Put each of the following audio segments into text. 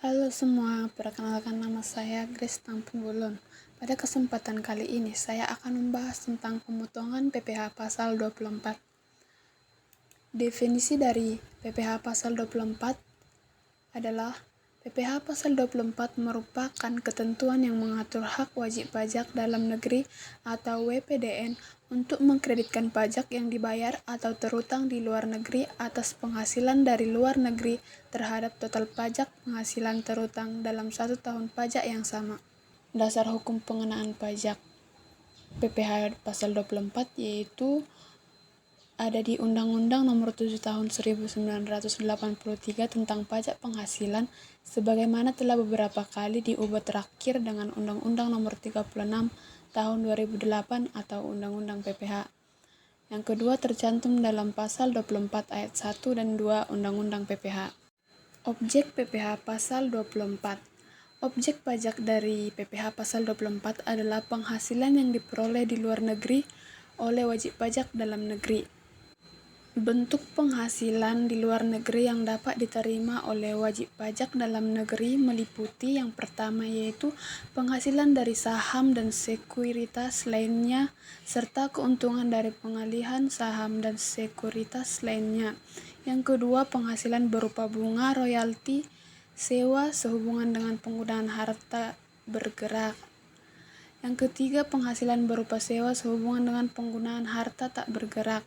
Halo semua, perkenalkan nama saya Grace Tampunggulun. Pada kesempatan kali ini, saya akan membahas tentang pemotongan PPh pasal 24. Definisi dari PPh pasal 24 adalah PPh pasal 24 merupakan ketentuan yang mengatur hak wajib pajak dalam negeri atau WPDN untuk mengkreditkan pajak yang dibayar atau terutang di luar negeri atas penghasilan dari luar negeri terhadap total pajak penghasilan terutang dalam 1 tahun pajak yang sama. Dasar hukum pengenaan pajak PPh pasal 24 yaitu ada di Undang-Undang Nomor 7 Tahun 1983 tentang pajak penghasilan, sebagaimana telah beberapa kali diubah terakhir dengan Undang-Undang Nomor 36 Tahun 2008 atau Undang-Undang PPh. Yang kedua tercantum dalam Pasal 24 Ayat 1 dan 2 Undang-Undang PPh. Objek PPh Pasal 24. Objek pajak dari PPh Pasal 24 adalah penghasilan yang diperoleh di luar negeri oleh wajib pajak dalam negeri. Bentuk penghasilan di luar negeri yang dapat diterima oleh wajib pajak dalam negeri meliputi yang pertama yaitu penghasilan dari saham dan sekuritas lainnya serta keuntungan dari pengalihan saham dan sekuritas lainnya. Yang kedua, penghasilan berupa bunga, royalti, sewa sehubungan dengan penggunaan harta bergerak. Yang ketiga, penghasilan berupa sewa sehubungan dengan penggunaan harta tak bergerak.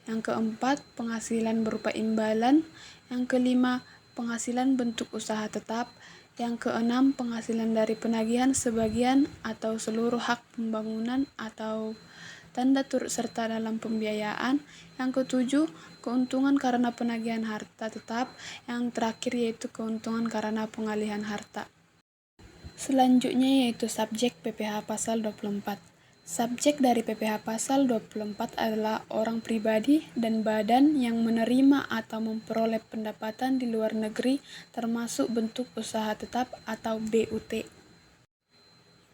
Yang keempat, penghasilan berupa imbalan. Yang kelima, penghasilan bentuk usaha tetap. Yang keenam, penghasilan dari penagihan sebagian atau seluruh hak pembangunan atau tanda turut serta dalam pembiayaan. Yang ketujuh, keuntungan karena penagihan harta tetap. Yang terakhir yaitu keuntungan karena pengalihan harta. Selanjutnya yaitu subjek PPh pasal 24. Subjek dari PPh pasal 24 adalah orang pribadi dan badan yang menerima atau memperoleh pendapatan di luar negeri termasuk bentuk usaha tetap atau BUT.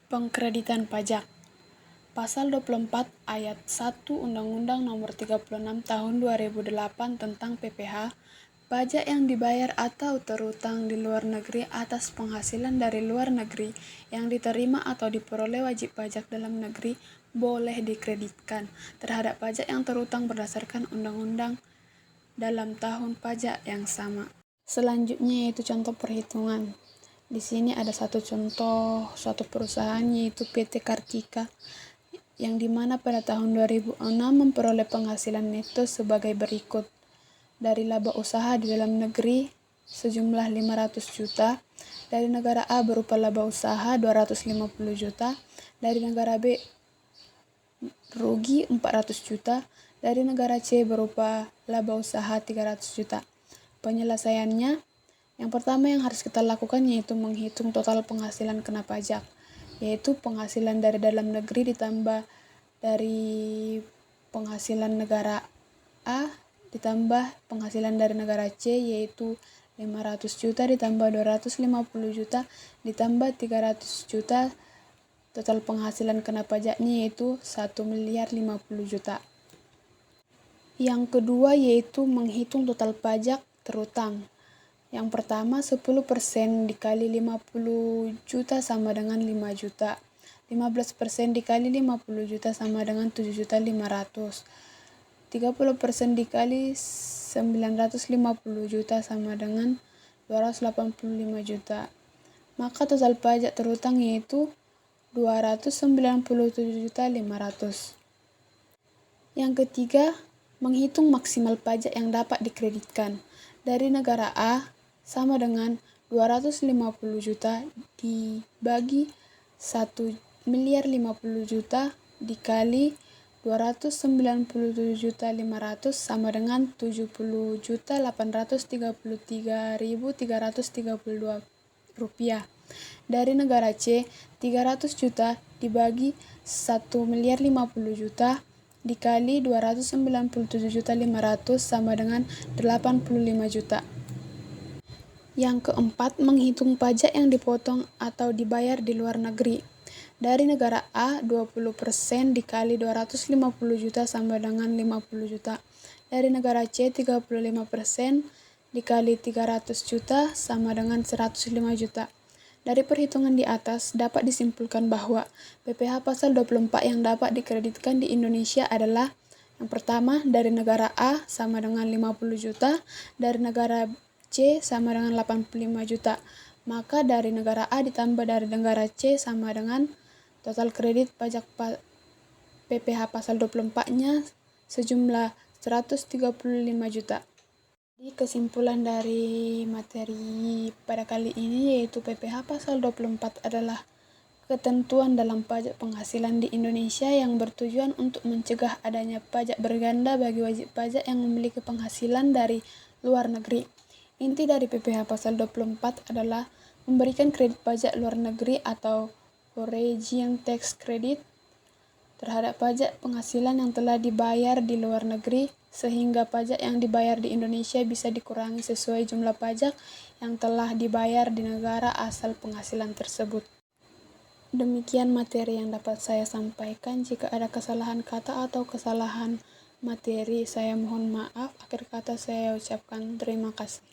Pengkreditan pajak. Pasal 24 Ayat 1 Undang-Undang Nomor 36 Tahun 2008 tentang PPh, pajak yang dibayar atau terutang di luar negeri atas penghasilan dari luar negeri yang diterima atau diperoleh wajib pajak dalam negeri boleh dikreditkan terhadap pajak yang terutang berdasarkan undang-undang dalam tahun pajak yang sama. Selanjutnya yaitu contoh perhitungan. Di sini ada satu contoh suatu perusahaan yaitu PT Kartika yang dimana pada tahun 2006 memperoleh penghasilan neto sebagai berikut. Dari laba usaha di dalam negeri sejumlah 500 juta, dari negara A berupa laba usaha 250 juta, dari negara B rugi 400 juta, dari negara C berupa laba usaha 300 juta. Penyelesaiannya, yang pertama yang harus kita lakukan yaitu menghitung total penghasilan kena pajak, yaitu penghasilan dari dalam negeri ditambah dari penghasilan negara A ditambah penghasilan dari negara C yaitu 500 juta ditambah 250 juta ditambah 300 juta, total penghasilan kena pajaknya yaitu 1.050 juta. Yang kedua yaitu menghitung total pajak terutang. Yang pertama 10% dikali 50 juta sama dengan 5 juta. 15% dikali 50 juta sama dengan 7.500.000. 30% dikali 950 juta sama dengan 285 juta. Maka total pajak terutang yaitu 297.500.000. Yang ketiga, menghitung maksimal pajak yang dapat dikreditkan. Dari negara A sama dengan 250 juta dibagi 1.050 juta dikali 297.500 sama dengan 70.833.332 rupiah. Dari negara C 300 juta dibagi 1.050 juta dikali 297.500 sama dengan 85 juta. Yang keempat, menghitung pajak yang dipotong atau dibayar di luar negeri. Dari negara A 20% dikali 250 juta sama dengan 50 juta. Dari negara C 35% dikali 300 juta sama dengan 105 juta. Dari perhitungan di atas, dapat disimpulkan bahwa PPh pasal 24 yang dapat dikreditkan di Indonesia adalah yang pertama, dari negara A sama dengan 50 juta, dari negara C sama dengan 85 juta. Maka dari negara A ditambah dari negara C sama dengan total kredit pajak PPh pasal 24-nya sejumlah 135 juta. Jadi kesimpulan dari materi pada kali ini yaitu PPh pasal 24 adalah ketentuan dalam pajak penghasilan di Indonesia yang bertujuan untuk mencegah adanya pajak berganda bagi wajib pajak yang memiliki penghasilan dari luar negeri. Inti dari PPh pasal 24 adalah memberikan kredit pajak luar negeri atau foreign tax credit terhadap pajak penghasilan yang telah dibayar di luar negeri, sehingga pajak yang dibayar di Indonesia bisa dikurangi sesuai jumlah pajak yang telah dibayar di negara asal penghasilan tersebut. Demikian materi yang dapat saya sampaikan. Jika ada kesalahan kata atau kesalahan materi, saya mohon maaf. Akhir kata saya ucapkan terima kasih.